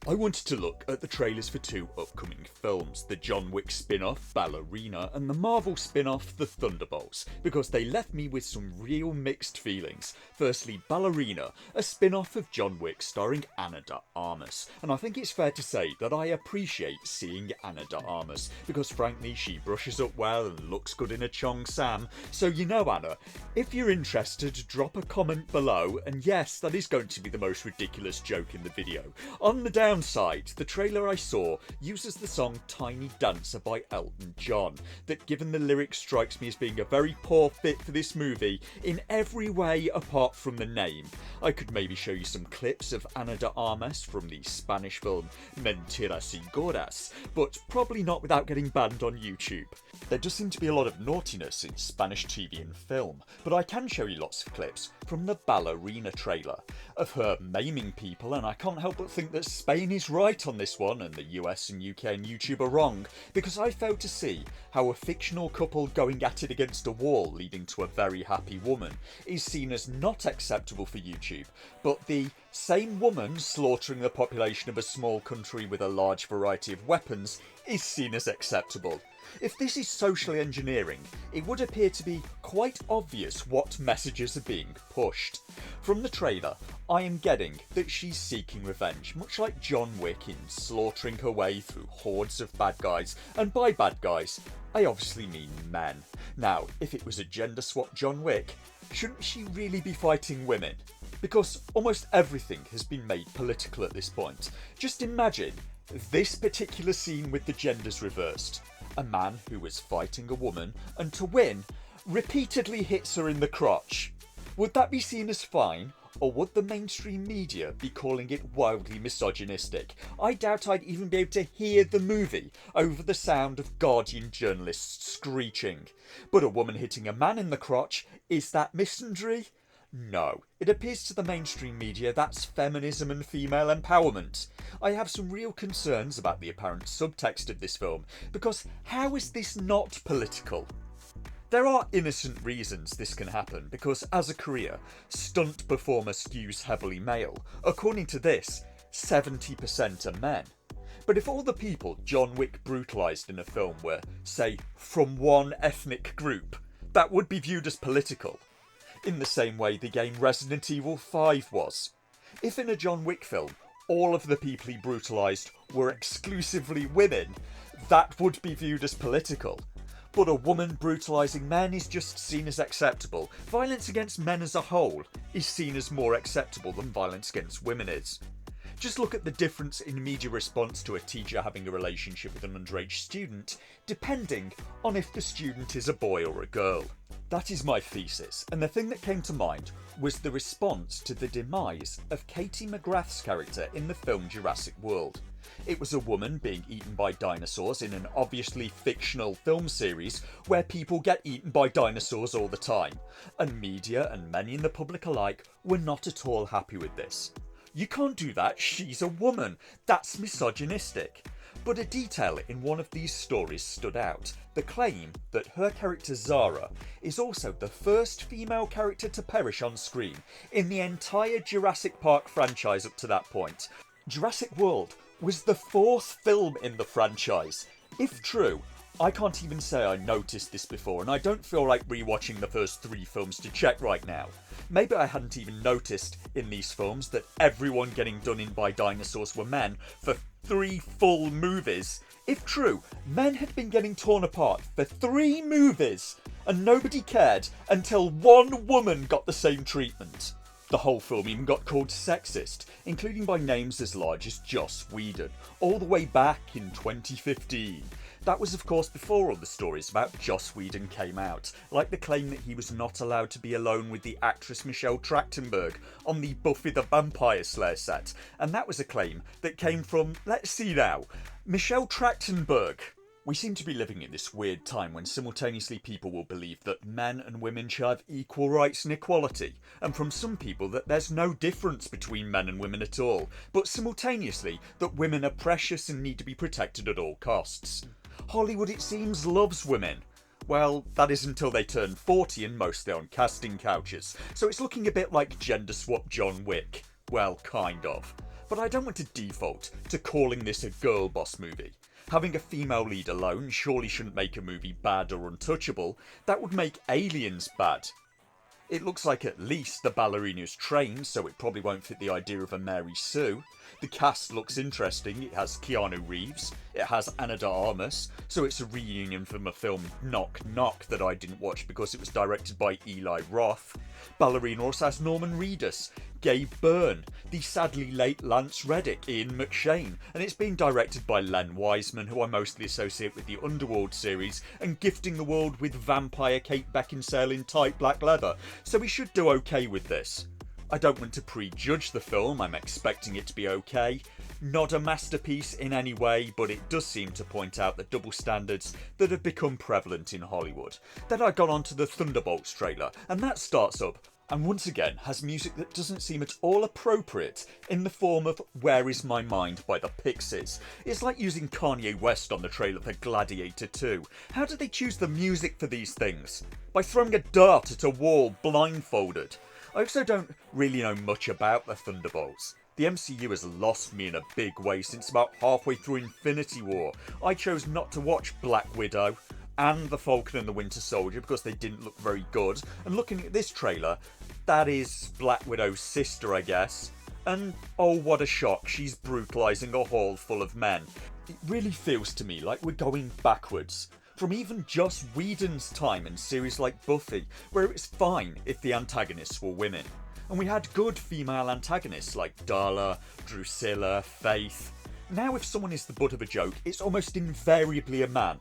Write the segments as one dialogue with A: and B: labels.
A: I wanted to look at the trailers for two upcoming films, the John Wick spin-off Ballerina and the Marvel spin-off The Thunderbolts, because they left me with some real mixed feelings. Firstly, Ballerina, a spin-off of John Wick starring Ana de Armas, and I think it's fair to say that I appreciate seeing Ana de Armas, because frankly she brushes up well and looks good in a Chong Sam. So you know, Anna, if you're interested, drop a comment below, and yes, that is going to be the most ridiculous joke in the video. On the downside, the trailer I saw uses the song Tiny Dancer by Elton John, that given the lyrics strikes me as being a very poor fit for this movie in every way apart from the name. I could maybe show you some clips of Ana de Armas from the Spanish film Mentiras y Gordas, but probably not without getting banned on YouTube. There does seem to be a lot of naughtiness in Spanish TV and film, but I can show you lots of clips from the Ballerina trailer of her maiming people, and I can't help but think that Spain is right on this one and the US and UK and YouTube are wrong, because I failed to see how a fictional couple going at it against a wall leading to a very happy woman is seen as not acceptable for YouTube, but the same woman slaughtering the population of a small country with a large variety of weapons is seen as acceptable. If this is social engineering, it would appear to be quite obvious what messages are being pushed. From the trailer, I am getting that she's seeking revenge, much like John Wick in slaughtering her way through hordes of bad guys, and by bad guys, I obviously mean men. Now, if it was a gender swap John Wick, shouldn't she really be fighting women? Because almost everything has been made political at this point. Just imagine this particular scene with the genders reversed. A man who was fighting a woman and to win repeatedly hits her in the crotch. Would that be seen as fine, or would the mainstream media be calling it wildly misogynistic? I doubt I'd even be able to hear the movie over the sound of Guardian journalists screeching. But a woman hitting a man in the crotch, is that misandry? No, it appears to the mainstream media that's feminism and female empowerment. I have some real concerns about the apparent subtext of this film, because how is this not political? There are innocent reasons this can happen, because as a career, stunt performer skews heavily male. According to this, 70% are men. But if all the people John Wick brutalised in a film were, say, from one ethnic group, that would be viewed as political. In the same way the game Resident Evil 5 was. If in a John Wick film, all of the people he brutalised were exclusively women, that would be viewed as political. But a woman brutalising men is just seen as acceptable. Violence against men as a whole is seen as more acceptable than violence against women is. Just look at the difference in media response to a teacher having a relationship with an underage student, depending on if the student is a boy or a girl. That is my thesis, and the thing that came to mind was the response to the demise of Katie McGrath's character in the film Jurassic World. It was a woman being eaten by dinosaurs in an obviously fictional film series where people get eaten by dinosaurs all the time, and media and many in the public alike were not at all happy with this. You can't do that, she's a woman. That's misogynistic. But a detail in one of these stories stood out. The claim that her character Zara is also the first female character to perish on screen in the entire Jurassic Park franchise up to that point. Jurassic World was the fourth film in the franchise. If true, I can't even say I noticed this before, and I don't feel like rewatching the first three films to check right now. Maybe I hadn't even noticed in these films that everyone getting done in by dinosaurs were men for 3 full movies. If true, men had been getting torn apart for 3 movies, and nobody cared until one woman got the same treatment. The whole film even got called sexist, including by names as large as Joss Whedon, all the way back in 2015. That was of course before all the stories about Joss Whedon came out, like the claim that he was not allowed to be alone with the actress Michelle Trachtenberg on the Buffy the Vampire Slayer set, and that was a claim that came from, let's see now, Michelle Trachtenberg. We seem to be living in this weird time when simultaneously people will believe that men and women should have equal rights and equality, and from some people that there's no difference between men and women at all, but simultaneously that women are precious and need to be protected at all costs. Hollywood, it seems, loves women. Well, that is until they turn 40 and mostly on casting couches, so it's looking a bit like gender swap John Wick. Well, kind of. but I don't want to default to calling this a girl boss movie. Having a female lead alone surely shouldn't make a movie bad or untouchable. That would make Aliens bad. It looks like at least the ballerina's trained, so it probably won't fit the idea of a Mary Sue. The cast looks interesting. It has Keanu Reeves, it has Ana de Armas, so it's a reunion from a film Knock Knock that I didn't watch because it was directed by Eli Roth. Ballerina also has Norman Reedus, Gabe Byrne, the sadly late Lance Reddick, Ian McShane, and it's being directed by Len Wiseman, who I mostly associate with the Underworld series and gifting the world with vampire Kate Beckinsale in tight black leather, so we should do okay with this. I don't want to prejudge the film, I'm expecting it to be okay. Not a masterpiece in any way, but it does seem to point out the double standards that have become prevalent in Hollywood. Then I got onto the Thunderbolts trailer, and that starts up and once again has music that doesn't seem at all appropriate in the form of Where Is My Mind by the Pixies. It's like using Kanye West on the trailer for Gladiator 2. How did they choose the music for these things? By throwing a dart at a wall blindfolded. I also don't really know much about the Thunderbolts. The MCU has lost me in a big way since about halfway through Infinity War. I chose not to watch Black Widow and The Falcon and the Winter Soldier because they didn't look very good. And looking at this trailer, that is Black Widow's sister, I guess. And oh, what a shock, she's brutalising a hall full of men. It really feels to me like we're going backwards. From even Joss Whedon's time in series like Buffy, where it was fine if the antagonists were women. And we had good female antagonists like Darla, Drusilla, Faith. Now if someone is the butt of a joke, it's almost invariably a man.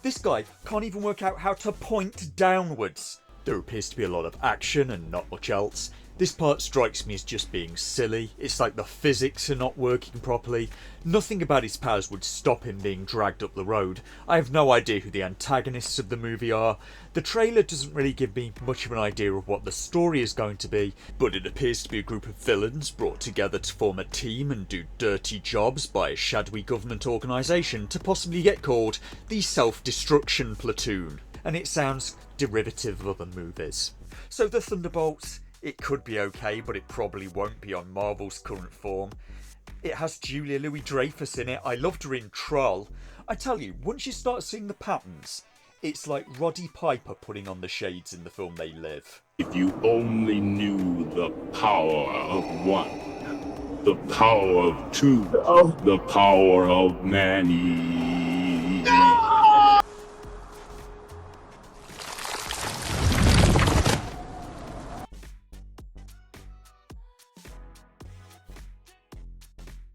A: This guy can't even work out how to point downwards. There appears to be a lot of action and not much else. This part strikes me as just being silly. It's like the physics are not working properly. Nothing about his powers would stop him being dragged up the road. I have no idea who the antagonists of the movie are. The trailer doesn't really give me much of an idea of what the story is going to be, but it appears to be a group of villains brought together to form a team and do dirty jobs by a shadowy government organisation to possibly get called the Self-Destruction Platoon. And it sounds derivative of other movies. So the Thunderbolts, it could be okay, but it probably won't be on Marvel's current form. It has Julia Louis-Dreyfus in it. I loved her in Troll. I tell you, once you start seeing the patterns, it's like Roddy Piper putting on the shades in the film They Live.
B: If you only knew the power of one, the power of two, the power of many.